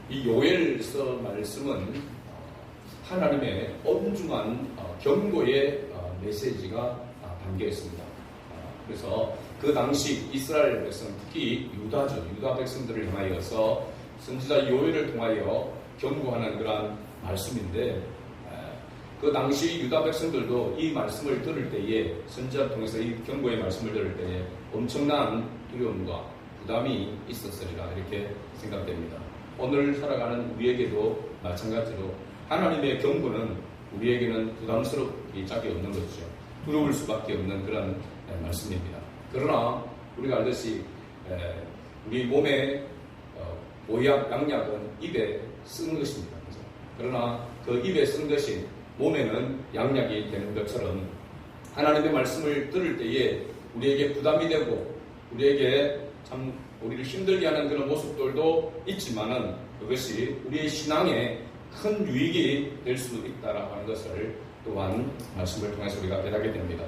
이 요엘서 말씀은 하나님의 엄중한 경고의 메시지가 담겨 있습니다. 그래서 그 당시 이스라엘 백성, 특히 유다 백성들을 향하여서 선지자 요엘을 통하여 경고하는 그러한 말씀인데, 그 당시 유다 백성들도 이 말씀을 들을 때에, 선지자를 통해서 이 경고의 말씀을 들을 때에 엄청난 두려움과 부담이 있었으리라 이렇게 생각됩니다. 오늘 살아가는 우리에게도 마찬가지로 하나님의 경고는 우리에게는 부담스럽기 짝이 없는 것이죠. 두려울 수밖에 없는 그런 말씀입니다. 그러나 우리가 알듯이 우리 몸의 보약, 양약은 입에 쓰는 것입니다. 그렇죠? 그러나 그 입에 쓴 것이 몸에는 양약이 되는 것처럼 하나님의 말씀을 들을 때에 우리에게 부담이 되고 우리에게 참 우리를 힘들게 하는 그런 모습들도 있지만은 그것이 우리의 신앙에 큰 유익이 될 수 있다라고 하는 것을 또한 말씀을 통해서 우리가 깨닫게 됩니다.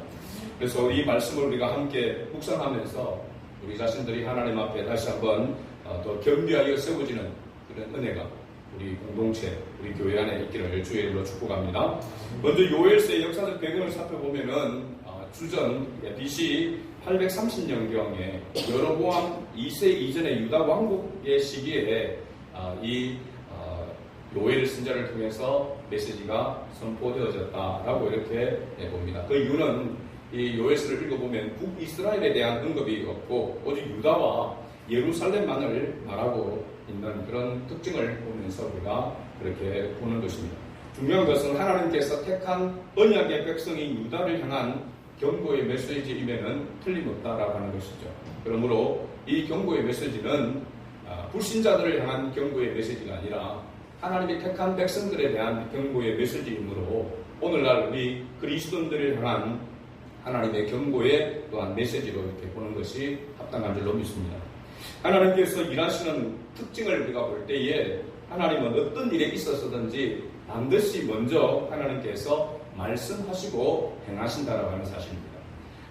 그래서 이 말씀을 우리가 함께 묵상하면서 우리 자신들이 하나님 앞에 다시 한번 더 겸비하여 세워지는 그런 은혜가 우리 공동체, 우리 교회 안에 있기를 주의 이름으로 축복합니다. 먼저 요엘서의 역사적 배경을 살펴보면은 주전 BC 830년경에 여로보암 2세 이전의 유다 왕국의 시기에 이 요엘 선지자를 통해서 메시지가 선포되어졌다라고 이렇게 봅니다. 그 이유는 이 요엘서를 읽어보면 북이스라엘에 대한 언급이 없고 오직 유다와 예루살렘만을 말하고 있는 그런 특징을 보면서 우리가 그렇게 보는 것입니다. 중요한 것은 하나님께서 택한 언약의 백성인 유다를 향한 경고의 메시지임에는 틀림없다라고 하는 것이죠. 그러므로 이 경고의 메시지는 불신자들을 향한 경고의 메시지가 아니라 하나님이 택한 백성들에 대한 경고의 메시지이므로 오늘날 우리 그리스도인들을 향한 하나님의 경고의 또한 메시지로 이렇게 보는 것이 합당한 줄로 믿습니다. 하나님께서 일하시는 특징을 우리가 볼 때에 하나님은 어떤 일에 있어서든지 반드시 먼저 하나님께서 말씀하시고 행하신다라고 하는 사실입니다.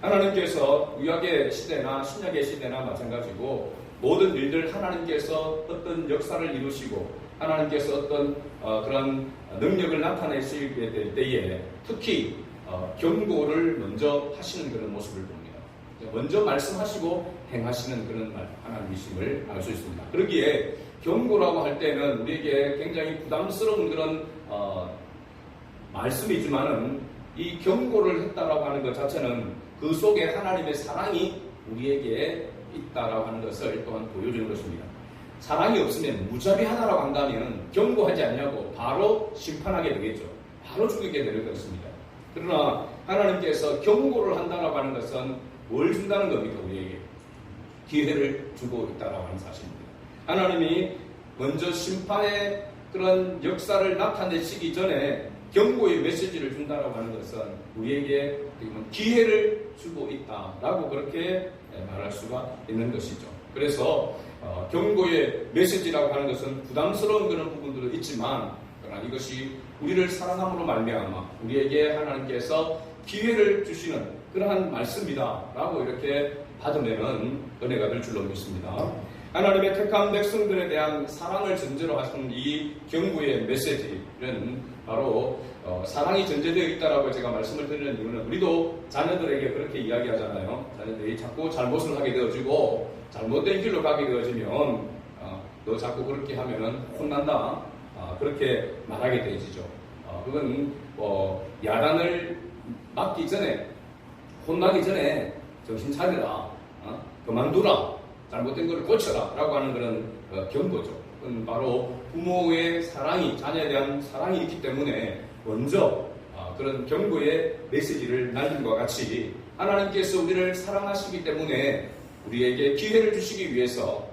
하나님께서 구약의 시대나 신약의 시대나 마찬가지고 모든 일들 하나님께서 어떤 역사를 이루시고 하나님께서 어떤 그런 능력을 나타내시게 될 때에 특히 경고를 먼저 하시는 그런 모습을 봅니다. 먼저 말씀하시고 행하시는 그런 하나님이심을 알 수 있습니다. 그러기에 경고라고 할 때는 우리에게 굉장히 부담스러운 그런 말씀이지만은 이 경고를 했다라고 하는 것 자체는 그 속에 하나님의 사랑이 우리에게 있다라고 하는 것을 또한 보여주는 것입니다. 사랑이 없으면 무자비 하나라고 한다면 경고하지 않냐고 바로 심판하게 되겠죠. 바로 죽이게 되는 것입니다. 그러나 하나님께서 경고를 한다라고 하는 것은 뭘 준다는 겁니까? 우리에게 기회를 주고 있다라고 하는 사실입니다. 하나님이 먼저 심판의 그런 역사를 나타내시기 전에 경고의 메시지를 준다라고 하는 것은 우리에게 기회를 주고 있다라고 그렇게 말할 수가 있는 것이죠. 그래서 경고의 메시지라고 하는 것은 부담스러운 그런 부분들도 있지만 그러나 이것이 우리를 사랑함으로 말미암아 우리에게 하나님께서 기회를 주시는 그러한 말씀이다라고 이렇게 받으면 은혜가 될 줄로 믿습니다. 하나님의 택한 백성들에 대한 사랑을 전제로 하신 이 경고의 메시지는 바로 사랑이 전제되어 있다라고 제가 말씀을 드리는 이유는 우리도 자녀들에게 그렇게 이야기하잖아요. 자녀들이 자꾸 잘못을 하게 되어지고 잘못된 길로 가게 되어지면 너 자꾸 그렇게 하면은 혼난다. 그렇게 말하게 되어지죠. 그건 야단을 맞기 전에 혼나기 전에 정신 차려라. 그만두라. 잘못된 것을 고쳐라. 라고 하는 그런 경고죠. 그건 바로 부모의 사랑이, 자녀에 대한 사랑이 있기 때문에 먼저 그런 경고의 메시지를 날림과 같이 하나님께서 우리를 사랑하시기 때문에 우리에게 기회를 주시기 위해서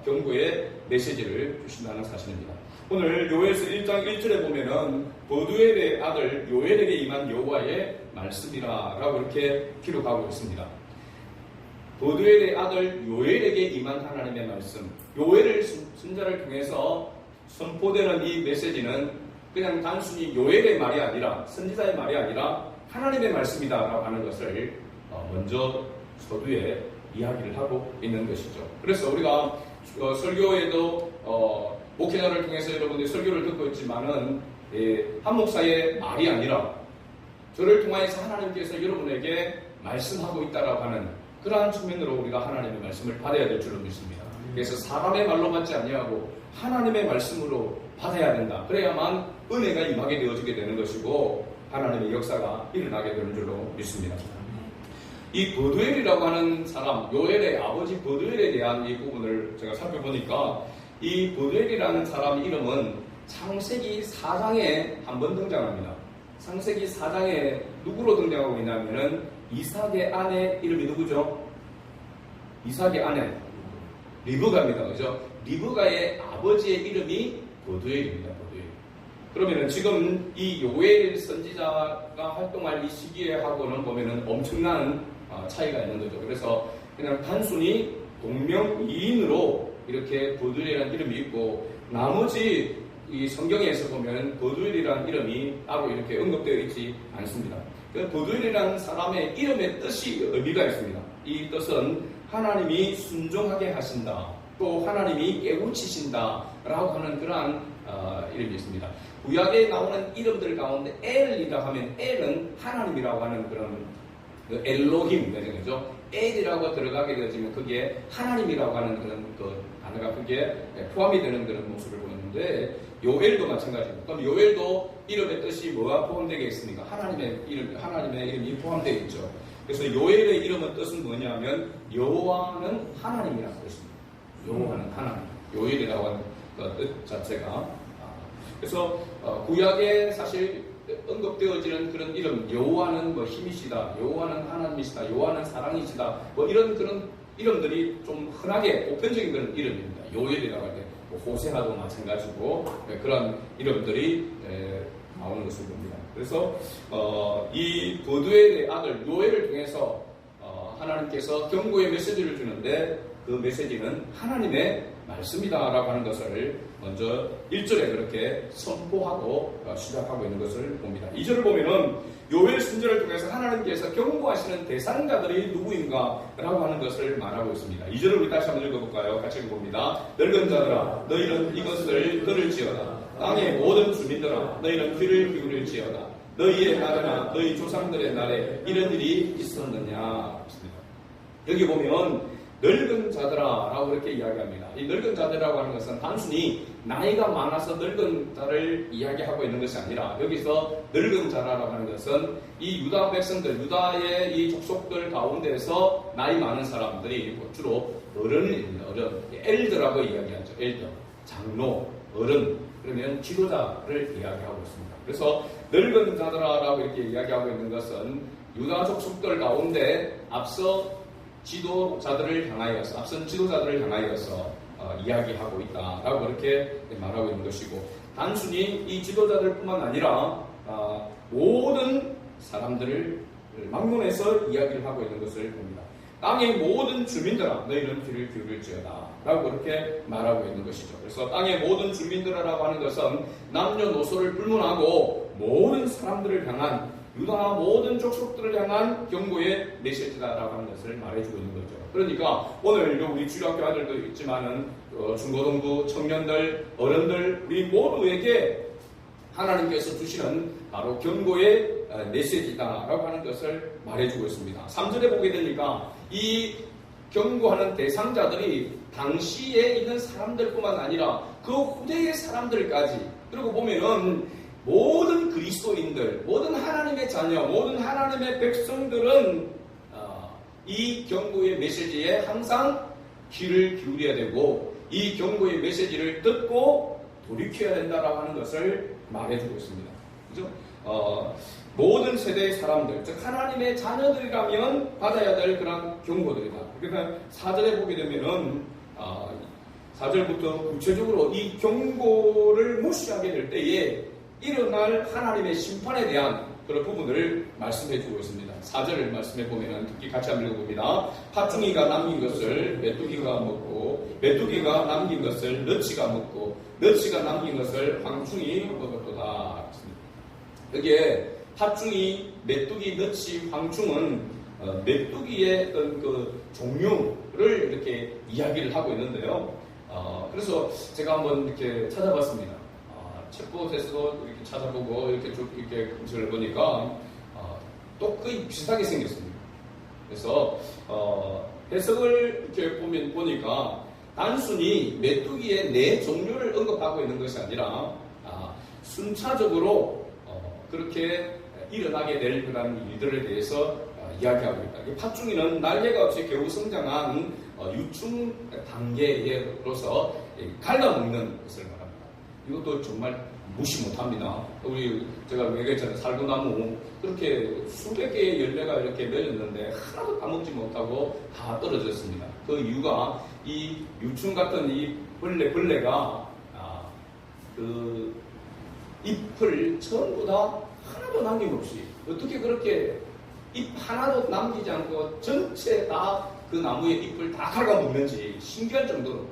경고의 메시지를 주신다는 사실입니다. 오늘 요엘서 1장 1절에 보면은 버두엘의 아들 요엘에게 임한 여호와의 말씀이라라고 이렇게 기록하고 있습니다. 버두엘의 아들 요엘에게 임한 하나님의 말씀, 요엘을 선지자를 통해서 선포되는 이 메시지는 그냥 단순히 요엘의 말이 아니라 선지자의 말이 아니라 하나님의 말씀이다라고 하는 것을 먼저 서두에 이야기를 하고 있는 것이죠. 그래서 우리가 설교에도 목회자를 통해서 여러분들이 설교를 듣고 있지만은 한 목사의 말이 아니라 저를 통하여서 하나님께서 여러분에게 말씀하고 있다라고 하는 그러한 측면으로 우리가 하나님의 말씀을 받아야 될 줄로 믿습니다. 그래서 사람의 말로 받지 아니하고 하나님의 말씀으로 받아야 된다. 그래야만 은혜가 임하게 되어지게 되는 것이고 하나님의 역사가 일어나게 되는 줄로 믿습니다. 이 버두엘이라고 하는 사람, 요엘의 아버지 버두엘에 대한 이 부분을 제가 살펴보니까 이 버두엘이라는 사람 이름은 창세기 4장에 한번 등장합니다. 창세기 4장에 누구로 등장하고 있냐면은 이삭의 아내 이름이 누구죠? 이삭의 아내 리브가입니다. 그죠? 리브가의 아버지의 이름이 버두엘입니다. 버두엘. 그러면은 지금 이 요엘 선지자가 활동할 이 시기하고는 보면은 엄청난 차이가 있는 거죠. 그래서 그냥 단순히 동명이인으로 이렇게 버두엘이라는 이름이 있고 나머지 이 성경에서 보면 버두엘이라는 이름이 따로 이렇게 언급되어 있지 않습니다. 그 버두엘이라는 사람의 이름의 뜻이 의미가 있습니다. 이 뜻은 하나님이 순종하게 하신다. 또 하나님이 깨우치신다. 라고 하는 그러한 이름이 있습니다. 구약에 나오는 이름들 가운데 엘이라 하면 엘은 하나님이라고 하는 그런 엘로힘 그죠? 엘이라고 들어가게 되어지면 그게 하나님이라고 하는 그런 그 단어가 그게 포함이 되는 그런 모습을 보였는데 요엘도 마찬가지입니다. 그럼 요엘도 이름의 뜻이 뭐가 포함되어 있습니까? 하나님의 이름이 포함되어 있죠. 그래서 요엘의 이름의 뜻은 뭐냐면 여호와는 하나님이라는 뜻입니다. 여호와는 하나님. 요엘이라고 하는 그 뜻 자체가 그래서 구약에 사실 언급되어지는 그런 이름 여호와는 뭐 힘이시다, 여호와는 하나님이시다, 여호와는 사랑이시다 뭐 이런 그런 이름들이 좀 흔하게 보편적인 그런 이름입니다. 요엘이라고 할 때 호세아도 마찬가지고 그런 이름들이 나오는 것을 봅니다. 그래서 이 버두엘의 아들 요엘을 통해서 하나님께서 경고의 메시지를 주는데 그 메시지는 하나님의 말씀이다라고 하는 것을 먼저 1절에 그렇게 선포하고 시작하고 있는 것을 봅니다. 2절을 보면은 요엘 선지자를 통해서 하나님께서 경고하시는 대상자들이 누구인가 라고 하는 것을 말하고 있습니다. 2절을 우리 다시 한번 읽어볼까요? 같이 읽어봅니다. 늙은 자들아 너희는 이것을 들을지어다. 땅의 모든 주민들아 너희는 귀를 기울일지어다. 너희의 날에나 너희 조상들의 날에 이런 일이 있었느냐. 여기 보면 늙은 자들아 라고 이렇게 이야기합니다. 이 늙은 자들이라고 하는 것은 단순히 나이가 많아서 늙은 자를 이야기하고 있는 것이 아니라 여기서 늙은 자라고 하는 것은 이 유다 백성들, 유다의 이 족속들 가운데서 나이 많은 사람들이 주로 어른입니다. 어른, 엘드라고 이야기하죠. 엘드, 장로, 어른, 그러면 지도자를 이야기하고 있습니다. 그래서 늙은 자들아라고 이렇게 이야기하고 있는 것은 유다 족속들 가운데 앞선 지도자들을 향하여서 이야기하고 있다라고 그렇게 말하고 있는 것이고 단순히 이 지도자들뿐만 아니라 모든 사람들을 막론해서 이야기를 하고 있는 것을 봅니다. 땅의 모든 주민들아 너희는 귀를 기울일지어다 라고 그렇게 말하고 있는 것이죠. 그래서 땅의 모든 주민들아라고 하는 것은 남녀노소를 불문하고 모든 사람들을 향한 유다 모든 족속들을 향한 경고의 메시지다라고 하는 것을 말해주고 있는 거죠. 그러니까 오늘 우리 주일학교 아들도 있지만은 중고등부 청년들, 어른들 우리 모두에게 하나님께서 주시는 바로 경고의 메시지다라고 하는 것을 말해주고 있습니다. 3절에 보게 되니까 이 경고하는 대상자들이 당시에 있는 사람들뿐만 아니라 그 후대의 사람들까지 그리고 보면은 모든 그리스도인들, 모든 하나님의 자녀, 모든 하나님의 백성들은 이 경고의 메시지에 항상 귀를 기울여야 되고 이 경고의 메시지를 듣고 돌이켜야 된다라고 하는 것을 말해주고 있습니다. 그죠? 모든 세대의 사람들, 즉 하나님의 자녀들이라면 받아야 될 그런 경고들이다. 그러니까 4절에 보게 되면은 4절부터 구체적으로 이 경고를 무시하게 될 때에 일어날 하나님의 심판에 대한 그런 부분을 말씀해 주고 있습니다. 4절을 말씀해 보면 특히 같이 한번 읽어봅니다. 팥중이가 남긴 것을 메뚜기가 먹고 메뚜기가 남긴 것을 너치가 먹고 너치가 남긴 것을 황충이 먹었도다. 여기에 팥중이, 메뚜기, 너치, 황충은 메뚜기의 어떤 그 종류를 이렇게 이야기를 하고 있는데요. 그래서 제가 한번 이렇게 찾아봤습니다. 챗봇에서도 이렇게 찾아보고 이렇게 쭉 이렇게 검색을 해보니까 또 거의 비슷하게 생겼습니다. 그래서 해석을 이렇게 보니까 단순히 메뚜기의 네 종류를 언급하고 있는 것이 아니라 순차적으로 그렇게 일어나게 될 그런 일들에 대해서 이야기하고 있다. 팥중이는 날개가 없이 겨우 성장한 유충 단계로서 갉아먹는 것을 말합니다. 이것도 정말 무시 못합니다. 제가 얘기했잖아요. 살구나무 그렇게 수백 개의 열매가 이렇게 맺었는데 하나도 따먹지 못하고 다 떨어졌습니다. 그 이유가 이 유충 같은 이 벌레가 그 잎을 전부 다 하나도 남김없이 어떻게 그렇게 잎 하나도 남기지 않고 전체 다 그 나무의 잎을 다 갉아먹는지 신기할 정도로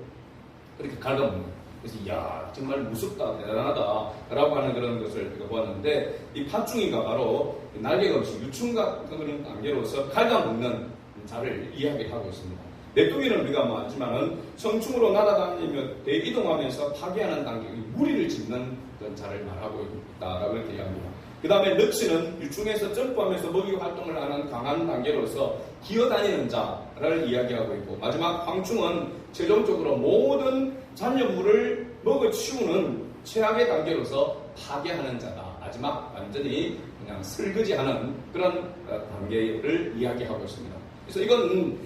그렇게 갉아먹는. 그래서 이야 정말 무섭다 대단하다 라고 하는 그런 것을 우리가 보았는데 이 팥중이가 바로 날개가 없이 유충 같은 그런 단계로서 갉아먹는 자를 이야기하고 있습니다. 메뚜기는 우리가 알지만은 성충으로 날아다니며 대이동하면서 파괴하는 단계, 무리를 짓는 그런 자를 말하고 있다라고 이렇게 이야기합니다. 그 다음에 늑시는 유충에서 점프하면서 먹이 활동을 하는 강한 단계로서 기어다니는 자를 이야기하고 있고, 마지막 황충은 최종적으로 모든 잔여물을 먹어치우는 최악의 단계로서 파괴하는 자다. 마지막 완전히 그냥 설거지하는 그런 단계를 이야기하고 있습니다. 그래서 이건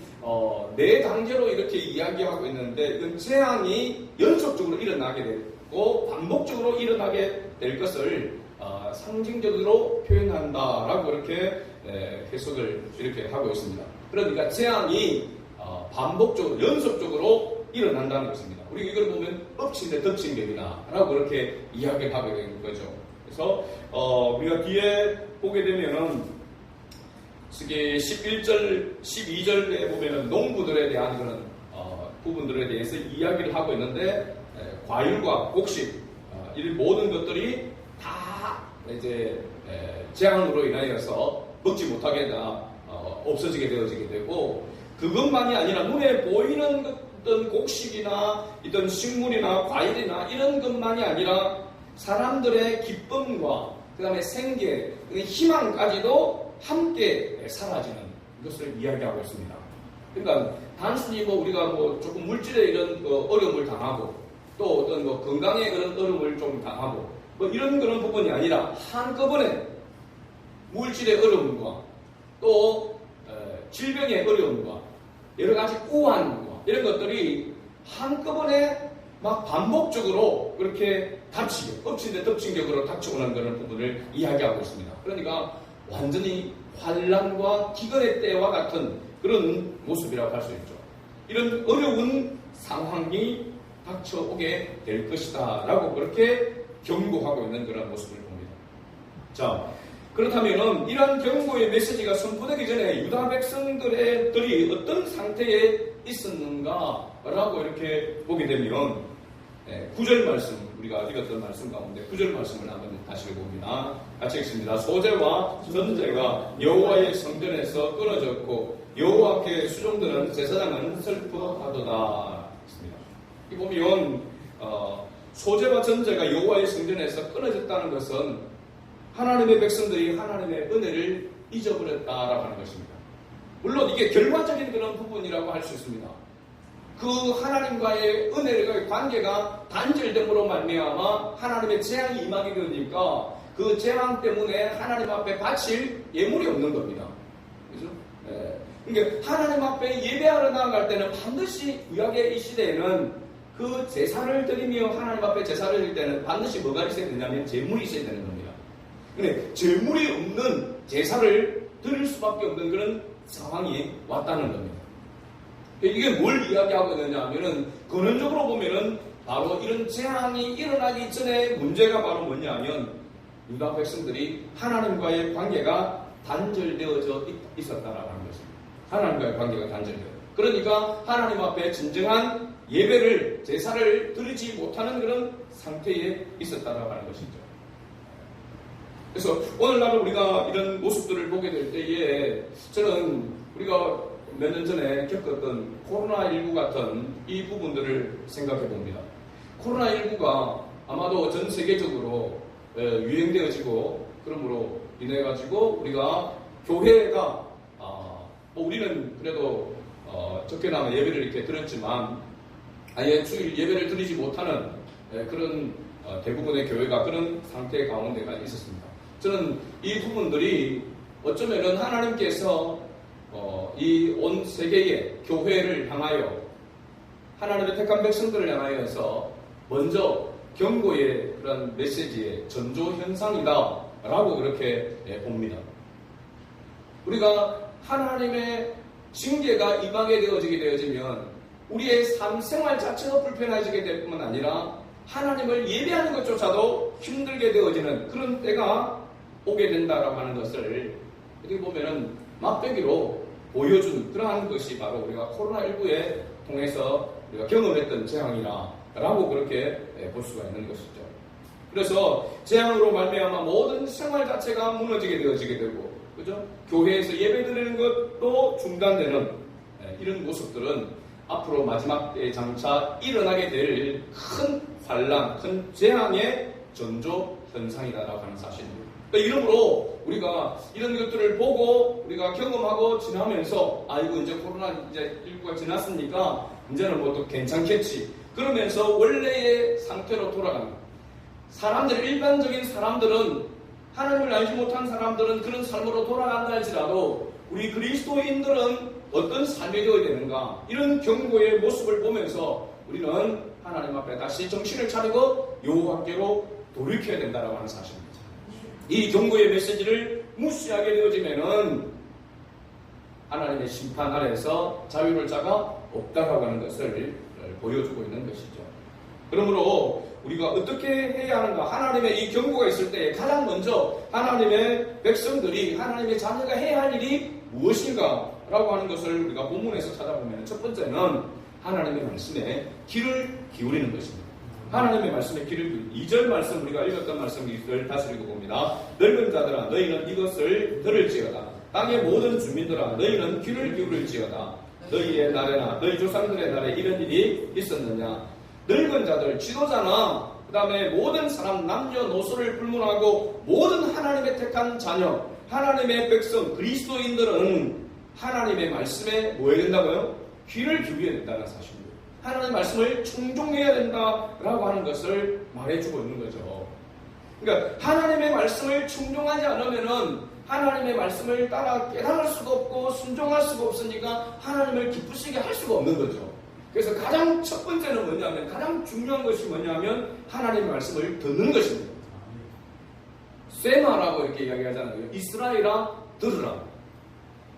네 단계로 이렇게 이야기하고 있는데, 이건 재앙이 연속적으로 일어나게 되고 반복적으로 일어나게 될 것을 상징적으로 표현한다라고 이렇게 해석을 이렇게 하고 있습니다. 그러니까 재앙이 반복적으로 연속적으로 일어난다는 것입니다. 우리 이걸 보면 엎친 데 덮친 격이다라고 그렇게 이야기를 하게 되는 거죠. 그래서 우리가 뒤에 보게 되면은 11절, 12절에 보면은 농부들에 대한 그런 부분들에 대해서 이야기를 하고 있는데, 과일과 곡식 이 모든 것들이 다 이제 재앙으로 인하여서 먹지 못하게 없어지게 되어지게 되고, 그것만이 아니라 눈에 보이는 어떤 곡식이나 어떤 식물이나 과일이나 이런 것만이 아니라 사람들의 기쁨과 그 다음에 생계, 희망까지도 함께 사라지는 것을 이야기하고 있습니다. 그러니까 단순히 우리가 조금 물질의 이런 어려움을 당하고 또 어떤 건강의 그런 어려움을 좀 당하고 이런 그런 부분이 아니라 한꺼번에 물질의 어려움과 또 질병의 어려움과 여러 가지 우환과 이런 것들이 한꺼번에 막 반복적으로 그렇게 닥치게, 엎친 데 덮친 격으로 닥쳐오는 그런 부분을 이야기하고 있습니다. 그러니까 완전히 환란과 기근의 때와 같은 그런 모습이라고 할 수 있죠. 이런 어려운 상황이 닥쳐오게 될 것이다 라고 그렇게 경고하고 있는 그런 모습을 봅니다. 자, 그렇다면 이러한 경고의 메시지가 선포되기 전에 유다 백성들이 어떤 상태에 있었는가 라고 이렇게 보게 되면 9절 말씀, 우리가 읽었던 말씀 가운데 9절 말씀을 한번 다시 읽어봅니다. 같이 읽습니다. 소재와 전제가 여호와의 성전에서 끊어졌고 여호와께 수종드는 제사장은 슬퍼하도다. 이 보면 소재와 전제가 여호와의 성전에서 끊어졌다는 것은 하나님의 백성들이 하나님의 은혜를 잊어버렸다라고 하는 것입니다. 물론 이게 결과적인 그런 부분이라고 할 수 있습니다. 그 하나님과의 은혜의 관계가 단절됨으로 말미암아 하나님의 재앙이 임하게 되니까 그 재앙 때문에 하나님 앞에 바칠 예물이 없는 겁니다. 그죠? 그러니까 하나님 앞에 예배하러 나아갈 때는 반드시 구약의 이 시대에는 그 제사를 드리며 하나님 앞에 제사를 드릴 때는 반드시 뭐가 있어야 되냐면 제물이 있어야 되는 겁니다. 근데 제물이 없는 제사를 드릴 수밖에 없는 그런 상황이 왔다는 겁니다. 이게 뭘 이야기하고 있느냐 하면은 근원적으로 보면은 바로 이런 재앙이 일어나기 전에 문제가 바로 뭐냐면 유다 백성들이 하나님과의 관계가 단절되어져 있었다라고 하는 것입니다. 하나님과의 관계가 단절되어. 그러니까 하나님 앞에 진정한 예배를, 제사를 드리지 못하는 그런 상태에 있었다라고 하는 것이죠. 그래서 오늘날 우리가 이런 모습들을 보게 될 때에 저는 우리가 몇 년 전에 겪었던 코로나19 같은 이 부분들을 생각해 봅니다. 코로나19가 아마도 전 세계적으로 유행되어지고 그러므로 인해 가지고 우리가 교회가 우리는 그래도 적게나마 예배를 이렇게 드렸지만 아예 주일 예배를 드리지 못하는 그런 대부분의 교회가 그런 상태 가운데가 있었습니다. 저는 이 부분들이 어쩌면은 하나님께서 이 온 세계의 교회를 향하여 하나님의 택한 백성들을 향하여서 먼저 경고의 그런 메시지의 전조 현상이다라고 그렇게 봅니다. 우리가 하나님의 징계가 임하게 되어지면 우리의 삶 생활 자체가 불편해지게 될 뿐만 아니라 하나님을 예배하는 것조차도 힘들게 되어지는 그런 때가 오게 된다라고 하는 것을 어떻게 보면은 막대기로 보여준 그러한 것이 바로 우리가 코로나19에 통해서 우리가 경험했던 재앙이라고 그렇게 볼 수가 있는 것이죠. 그래서 재앙으로 말미암아 모든 생활 자체가 무너지게 되어지게 되고, 그죠? 교회에서 예배드리는 것도 중단되는 이런 모습들은 앞으로 마지막 때에 장차 일어나게 될 큰 환란, 큰 재앙의 전조 현상이다라고 하는 사실입니다. 이러므로 우리가 이런 것들을 보고 우리가 경험하고 지나면서 이거 이제 코로나19가 지났으니까 이제는 뭐 또 괜찮겠지. 그러면서 원래의 상태로 돌아가는 사람들, 일반적인 사람들은 하나님을 알지 못한 사람들은 그런 삶으로 돌아간다 할지라도 우리 그리스도인들은 어떤 삶이 되어야 되는가 이런 경고의 모습을 보면서 우리는 하나님 앞에 다시 정신을 차리고 여호와께로 돌이켜야 된다고 하는 사실입니다. 이 경고의 메시지를 무시하게 되어지면은 하나님의 심판 아래에서 자유로울 자가 없다라고 하는 것을 보여주고 있는 것이죠. 그러므로 우리가 어떻게 해야 하는가? 하나님의 이 경고가 있을 때 가장 먼저 하나님의 백성들이, 하나님의 자녀가 해야 할 일이 무엇인가? 라고 하는 것을 우리가 본문에서 찾아보면 첫 번째는 하나님의 말씀에 귀를 기울이는 것입니다. 하나님의 말씀에 귀를 기울이는 2절 말씀, 우리가 읽었던 말씀을 다시 읽어봅니다. 늙은 자들아 너희는 이것을 들을지어다. 땅의 모든 주민들아 너희는 귀를 기울일지어다. 너희의 날에나 너희 조상들의 날에 이런 일이 있었느냐? 늙은 자들, 지도자나 그 다음에 모든 사람, 남녀노소를 불문하고 모든 하나님의 택한 자녀, 하나님의 백성, 그리스도인들은 하나님의 말씀에 뭐 해야 된다고요? 귀를 기울여야 된다는 사실입니다. 하나님의 말씀을 충종해야 된다라고 하는 것을 말해주고 있는 거죠. 그러니까 하나님의 말씀을 충종하지 않으면은 하나님의 말씀을 따라 깨달을 수가 없고 순종할 수가 없으니까 하나님을 기쁘시게 할 수가 없는 거죠. 그래서 가장 첫 번째는 뭐냐면, 가장 중요한 것이 뭐냐면 하나님의 말씀을 듣는 것입니다. 세마라고 이렇게 이야기하잖아요. 이스라엘아 들으라.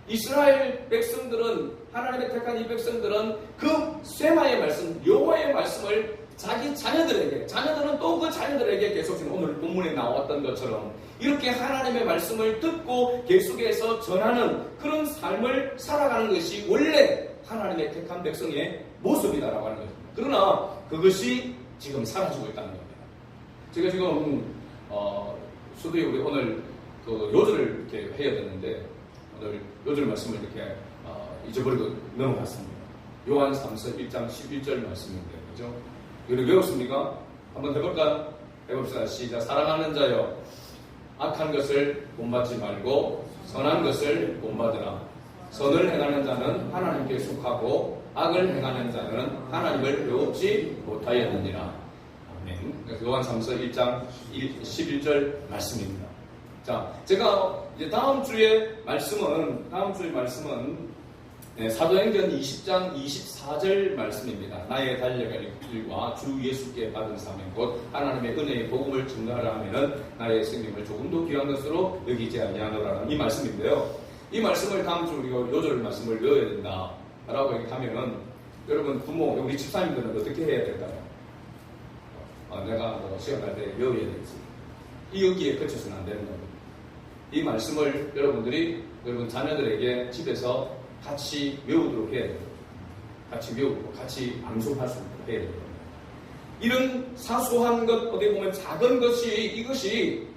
이스라엘 백성들은, 하나님의 택한 이 백성들은 그 세마의 말씀, 여호와의 말씀을 자기 자녀들에게, 자녀들은 또 그 자녀들에게 계속 지금 오늘 본문에 나왔던 것처럼 이렇게 하나님의 말씀을 듣고 계속해서 전하는 그런 삶을 살아가는 것이 원래 하나님의 택한 백성의 모습이다라고 하는 것입니다. 그러나 그것이 지금 사라지고 있다는 겁니다. 제가 지금 수도에 우리 오늘 그 요절을 이렇게 해야 되는데 오늘 요절 말씀을 이렇게 잊어버리고 넘어갔습니다. 요한 3서 1장 11절 말씀인데, 그죠? 이걸 외웠습니까? 한번 해볼까요? 해봅시다. 시작. 사랑하는 자여, 악한 것을 본받지 말고 선한 것을 본받으라. 선을 행하는 자는 하나님께 속하고 악을 행하는 자는 하나님을 배우지 못하였느니라. 아멘. 그래서 요한 3서 1장 11절 말씀입니다. 자, 제가 이제 다음 주의 말씀은 사도행전 20장 24절 말씀입니다. 나의 달려갈 길과 주 예수께 받은 사명 곧 하나님의 은혜의 복음을 증거하라 하면은 나의 생명을 조금도 귀한 것으로 여기지 아니하노라는 이 말씀인데요. 이 말씀을 다음 주 우리가 요절 말씀을 외워야 된다라고 하면은 여러분 부모, 우리 집사님들은 어떻게 해야 될까요? 내가 시간 날 때 외워야 되겠지. 이 여기에 그쳐서는 안 되는 겁니다. 이 말씀을 여러분 자녀들에게 집에서 같이 외우도록 해야 돼요. 같이 외우고 같이 방송할 수 있도록 해야 돼요. 이런 사소한 것, 어떻게 보면 작은 것이, 이것이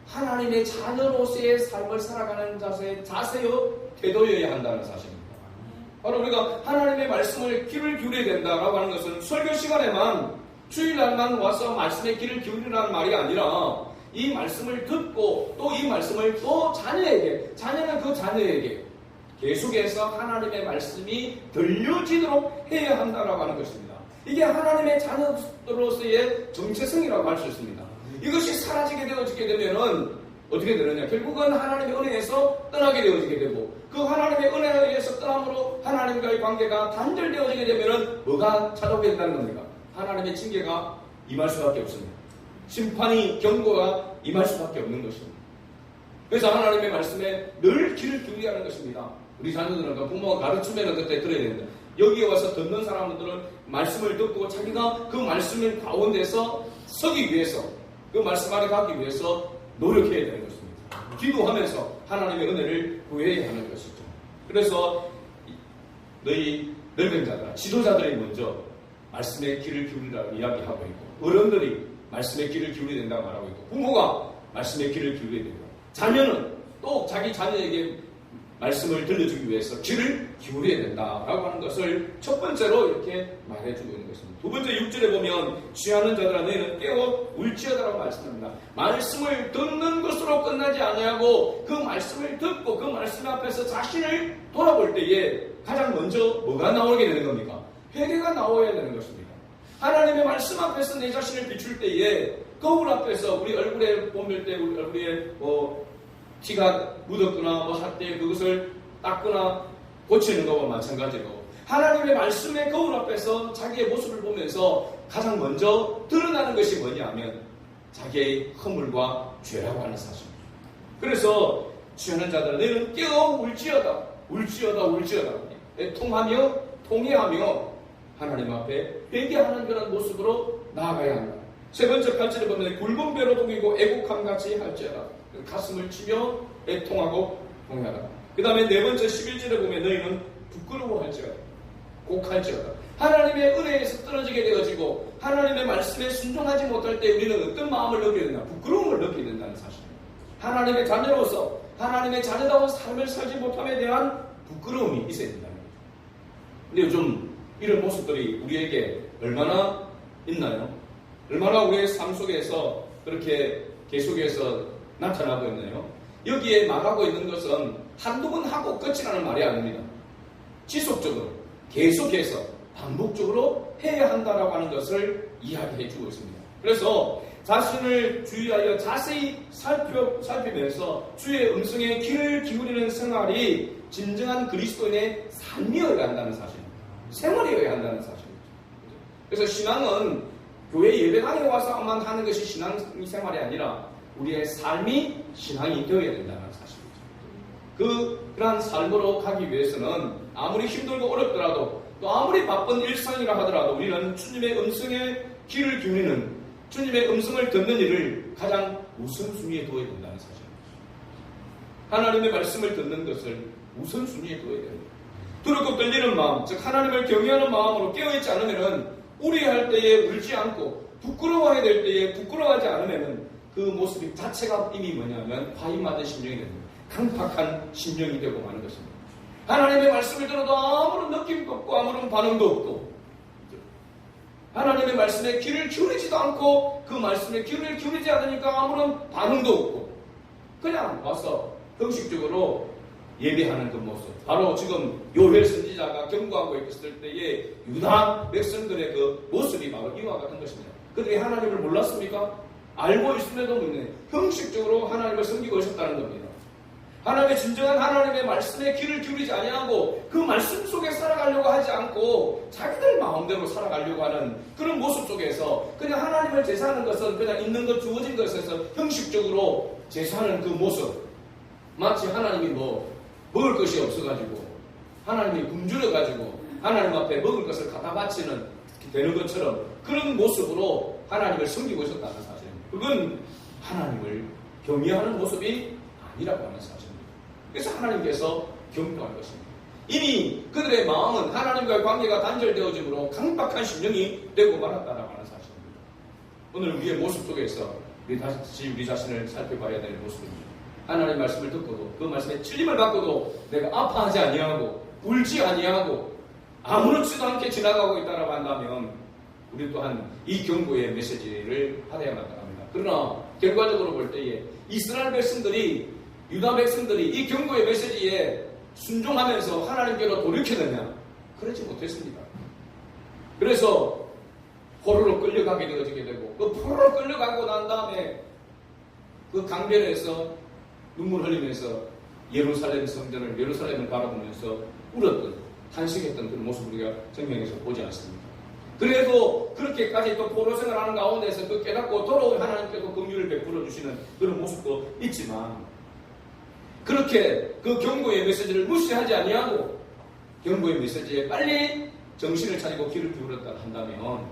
하나님의 자녀로서의 삶을 살아가는 자세요, 태도여야 한다는 사실입니다. 바로 우리가 하나님의 말씀을 귀를 기울여야 된다라고 하는 것은 설교 시간에만 주일날만 와서 말씀에 귀를 기울이라는 말이 아니라 이 말씀을 듣고 또 이 말씀을 또 자녀에게, 자녀는 그 자녀에게 계속해서 하나님의 말씀이 들려지도록 해야 한다라고 하는 것입니다. 이게 하나님의 자녀로서의 정체성이라고 할 수 있습니다. 이것이 사라지게 되어지게 되면은 어떻게 되느냐? 결국은 하나님의 은혜에서 떠나게 되어지게 되고, 그 하나님의 은혜에 의해서 떠남으로 하나님과의 관계가 단절되어지게 되면은 뭐가 찾아오게 된다는 겁니까? 하나님의 징계가 임할 수밖에 없습니다. 심판이, 경고가 임할 수밖에 없는 것입니다. 그래서 하나님의 말씀에 늘 귀를 기울여야 하는 것입니다. 우리 자녀들은 부모가 가르치면 그때 들어야 된다. 여기에 와서 듣는 사람들은 말씀을 듣고 자기가 그 말씀 가운데서 서기 위해서, 그 말씀 안에 가기 위해서 노력해야 되는 것입니다. 기도하면서 하나님의 은혜를 구해야 하는 것이죠. 그래서 너희 늙은 자들, 지도자들이 먼저 말씀에 귀를 기울이라고 이야기하고 있고, 어른들이 말씀에 귀를 기울여야 된다고 말하고 있고, 부모가 말씀에 귀를 기울여야 된다. 자녀는 또 자기 자녀에게 말씀을 들려주기 위해서 귀를 기울여야 된다라고 하는 것을 첫 번째로 이렇게 말해주고 있는 것입니다. 두 번째 6절에 보면 취하는 자들아 너희는 깨어 울지어다라고 말씀합니다. 말씀을 듣는 것으로 끝나지 아니하고 그 말씀을 듣고 그 말씀 앞에서 자신을 돌아볼 때에 가장 먼저 뭐가 나오게 되는 겁니까? 회개가 나와야 되는 것입니다. 하나님의 말씀 앞에서 내 자신을 비출 때에 거울 앞에서 우리 얼굴에 보면 때 우리 얼굴에 티가 묻었거나 할 때 그것을 닦거나 고치는 것과 마찬가지로 하나님의 말씀의 거울 앞에서 자기의 모습을 보면서 가장 먼저 드러나는 것이 뭐냐면 자기의 허물과 죄라고 하는 사실입니다. 그래서 취하는 자들은 너희는 깨어 울지어다, 울지어다, 울지어다, 통하며 통회하며 하나님 앞에 회개하는 그런 모습으로 나아가야 한다. 세 번째 8절에 보면 굵은 배로 동이고 애국함같이 할지어다. 가슴을 치며 애통하고 통회하라. 그 다음에 네 번째 11절에 보면 너희는 부끄러워할지어다, 곡할지어다. 하나님의 은혜에서 떨어지게 되어지고 하나님의 말씀에 순종하지 못할 때 우리는 어떤 마음을 느끼게 된다? 부끄러움을 느끼게 된다는 사실입니다. 하나님의 자녀로서 하나님의 자녀다운 삶을 살지 못함에 대한 부끄러움이 있어야 된다는 거죠. 근데 요즘 이런 모습들이 우리에게 얼마나 있나요? 얼마나 우리의 삶 속에서 그렇게 계속해서 나타나고 있나요? 여기에 말하고 있는 것은 한두 번 하고 끝이라는 말이 아닙니다. 지속적으로, 계속해서, 반복적으로 해야 한다라고 하는 것을 이야기해 주고 있습니다. 그래서 자신을 주의하여 자세히 살피면서 주의 음성에 귀를 기울이는 생활이 진정한 그리스도인의 삶이어야 한다는 사실입니다. 생활이어야 한다는 사실입니다. 그래서 신앙은 교회 예배당에 와서만 하는 것이 신앙생활이 아니라 우리의 삶이 신앙이 되어야 된다는 사실이죠. 그러한 삶으로 가기 위해서는 아무리 힘들고 어렵더라도 또 아무리 바쁜 일상이라 하더라도 우리는 주님의 음성에 귀를 기울이는, 주님의 음성을 듣는 일을 가장 우선순위에 두어야 된다는 사실입니다. 하나님의 말씀을 듣는 것을 우선순위에 두어야 됩니다. 두렵고 떨리는 마음, 즉 하나님을 경외하는 마음으로 깨어있지 않으면 우려할 때에 울지 않고 부끄러워하게 될 때에 부끄러워하지 않으면 그 모습이 자체가 이미 뭐냐면 과잉맞은 심령이 됩니다. 강팍한 심령이 되고 마는 것입니다. 하나님의 말씀을 들어도 아무런 느낌도 없고 아무런 반응도 없고 하나님의 말씀에 귀를 기울이지도 않고 그 말씀에 귀를 기울이지 않으니까 아무런 반응도 없고 그냥 와서 형식적으로 예배하는 그 모습, 바로 지금 요엘 선지자가 경고하고 있을 때의 유다 백성들의 그 모습이 바로 이와 같은 것입니다. 그들이 하나님을 몰랐습니까? 알고 있음에도 없는 형식적으로 하나님을 섬기고 있었다는 겁니다. 하나님의 진정한 하나님의 말씀에 귀를 기울이지 아니하고 그 말씀 속에 살아가려고 하지 않고 자기들 마음대로 살아가려고 하는 그런 모습 속에서 그냥 하나님을 제사하는 것은 그냥 있는 것 주어진 것에서 형식적으로 제사하는 그 모습, 마치 하나님이 먹을 것이 없어가지고 하나님이 굶주려가지고 하나님 앞에 먹을 것을 갖다 바치는 되는 것처럼 그런 모습으로 하나님을 섬기고 있었다는 사실입니다. 그건 하나님을 경외하는 모습이 아니라고 하는 사실입니다. 그래서 하나님께서 경고할 것입니다. 이미 그들의 마음은 하나님과의 관계가 단절되어짐으로 강박한 심령이 되고 말았다라고 하는 사실입니다. 오늘 우리의 모습 속에서 우리 자신을 살펴봐야 될 모습입니다. 하나님의 말씀을 듣고도 그 말씀에 찔림을 받고도 내가 아파하지 아니하고 울지 아니하고 아무렇지도 않게 지나가고 있다라고 한다면 우리 또한 이 경고의 메시지를 받아야만 합니다. 그러나 결과적으로 볼 때에 이스라엘 백성들이, 유다 백성들이 이 경고의 메시지에 순종하면서 하나님께로 돌이켰느냐? 그러지 못했습니다. 그래서 포로로 끌려가게 되어지게 되고, 그 포로로 끌려가고 난 다음에 그 강변에서 눈물 흘리면서 예루살렘을 바라보면서 울었던, 탄식했던 그런 모습을 우리가 성경에서 보지 않습니다. 그래도 그렇게까지 또 포로 생활하는 가운데서 그 깨닫고 돌아온 하나님께도 긍휼을 베풀어 주시는 그런 모습도 있지만, 그렇게 그 경고의 메시지를 무시하지 아니하고 경고의 메시지에 빨리 정신을 차리고 귀를 기울였다 한다면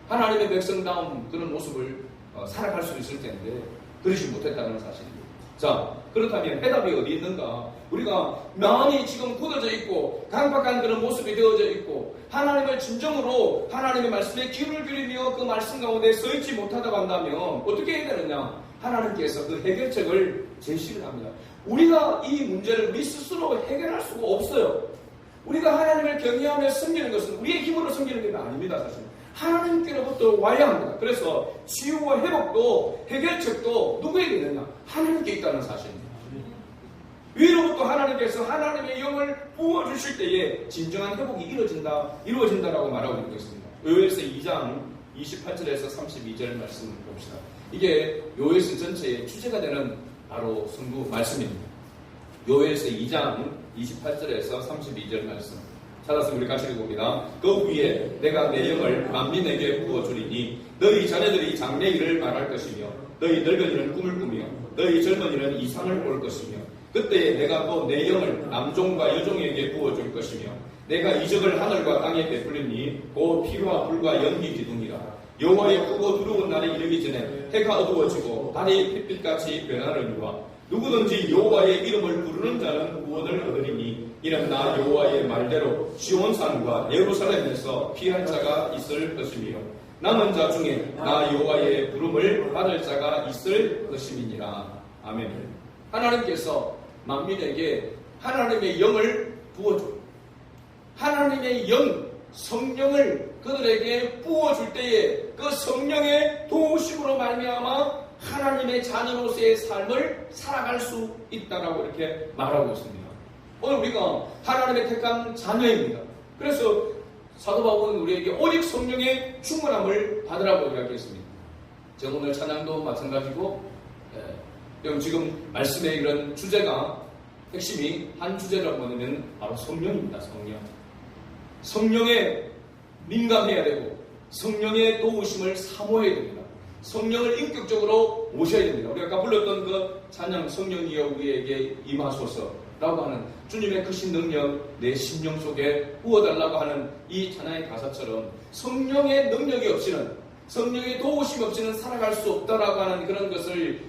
하나님의 백성다운 그런 모습을 살아갈 수 있을 텐데 그러지 못했다는 사실입니다. 자, 그렇다면 해답이 어디 있는가? 우리가 마음이 지금 굳어져 있고 강박한 그런 모습이 되어져 있고 하나님을 진정으로 하나님의 말씀에 귀를 기울이며 그 말씀 가운데 서 있지 못하다고 한다면 어떻게 해야 되느냐? 하나님께서 그 해결책을 제시를 합니다. 우리가 이 문제를 우리 스스로 해결할 수가 없어요. 우리가 하나님을 경외하며 섬기는 것은 우리의 힘으로 섬기는 게 아닙니다. 사실 하나님께로부터 와야 합니다. 그래서 치유와 회복도 해결책도 누구에게 있느냐? 하나님께 있다는 사실입니다. 위로부터 하나님께서 하나님의 영을 부어주실 때에 진정한 회복이 이루어진다라고 말하고 있습니다. 요엘서 2장 28절에서 32절 말씀을 봅시다. 이게 요엘서 전체의 주제가 되는 바로 성부 말씀입니다. 요엘서 2장 28절에서 32절 말씀 찾았으면 우리 같이 읽어봅니다. 그 위에 내가 내 영을 만민에게 부어주리니 너희 자녀들이 장래 일을 말할 것이며 너희 늙은이는 꿈을 꾸며 너희 젊은이는 이상을 볼 것이며 그때에 내가 또 내 영을 남종과 여종에게 부어줄 것이며 내가 이적을 하늘과 땅에 베풀리니 곧 피와 불과 연기 기둥이라. 여호와의 크고 두려운 날이 이르기 전에 해가 어두워지고 달이 핏빛같이 변하느니와 누구든지 여호와의 이름을 부르는 자는 구원을 얻으리니 이는 나 여호와의 말대로 시온산과 예루살렘에서 피할 자가 있을 것이며 남은 자 중에 나 여호와의 부름을 받을 자가 있을 것임이니라. 아멘. 하나님께서 만민에게 하나님의 영을 부어줘. 하나님의 영, 성령을 그들에게 부어줄 때에 그 성령의 도우심으로 말미암아 하나님의 자녀로서의 삶을 살아갈 수 있다라고 이렇게 말하고 있습니다. 오늘 우리가 하나님의 택한 자녀입니다. 그래서 사도 바울은 우리에게 오직 성령의 충만함을 받으라고 이야기했습니다. 제가 오늘 찬양도 마찬가지고 그럼 지금 말씀의 이런 주제가 핵심이 한 주제라고 하면 바로 성령입니다. 성령에 민감해야 되고 성령의 도우심을 사모해야 됩니다. 성령을 인격적으로 모셔야 됩니다. 우리가 아까 불렀던 그 찬양 성령이여 우리에게 임하소서라고 하는 주님의 크신 능력 내 심령 속에 부어달라고 하는 이 찬양의 가사처럼 성령의 능력이 없이는 성령의 도우심 없이는 살아갈 수 없다라고 하는 그런 것을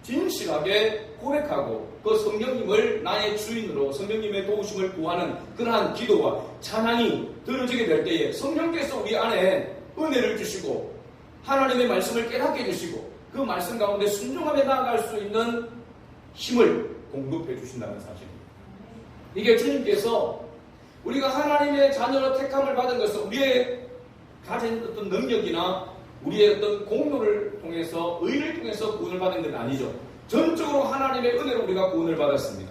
진실하게 고백하고 그 성령님을 나의 주인으로 성령님의 도우심을 구하는 그러한 기도와 찬양이 들어지게 될 때에 성령께서 우리 안에 은혜를 주시고 하나님의 말씀을 깨닫게 해주시고 그 말씀 가운데 순종하며 나아갈 수 있는 힘을 공급해 주신다는 사실입니다. 이게 주님께서 우리가 하나님의 자녀로 택함을 받은 것은 우리의 가진 어떤 능력이나 우리의 어떤 공로를 통해서 의를 통해서 구원을 받은 건 아니죠. 전적으로 하나님의 은혜로 우리가 구원을 받았습니다.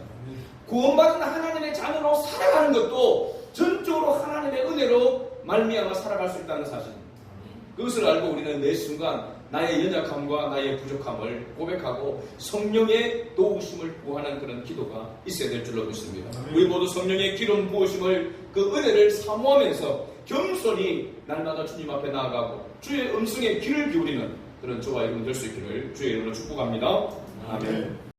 구원받은 하나님의 자녀로 살아가는 것도 전적으로 하나님의 은혜로 말미암아 살아갈 수 있다는 사실입니다. 그것을 알고 우리는 매 순간 나의 연약함과 나의 부족함을 고백하고 성령의 도우심을 구하는 그런 기도가 있어야 될 줄로 믿습니다. 우리 모두 성령의 기름 부으심을 그 은혜를 사모하면서 겸손히 날마다 주님 앞에 나아가고 주의 음성에 귀를 기울이는 그런 저와 여러분 될 수 있기를 주의 이름으로 축복합니다. 아멘.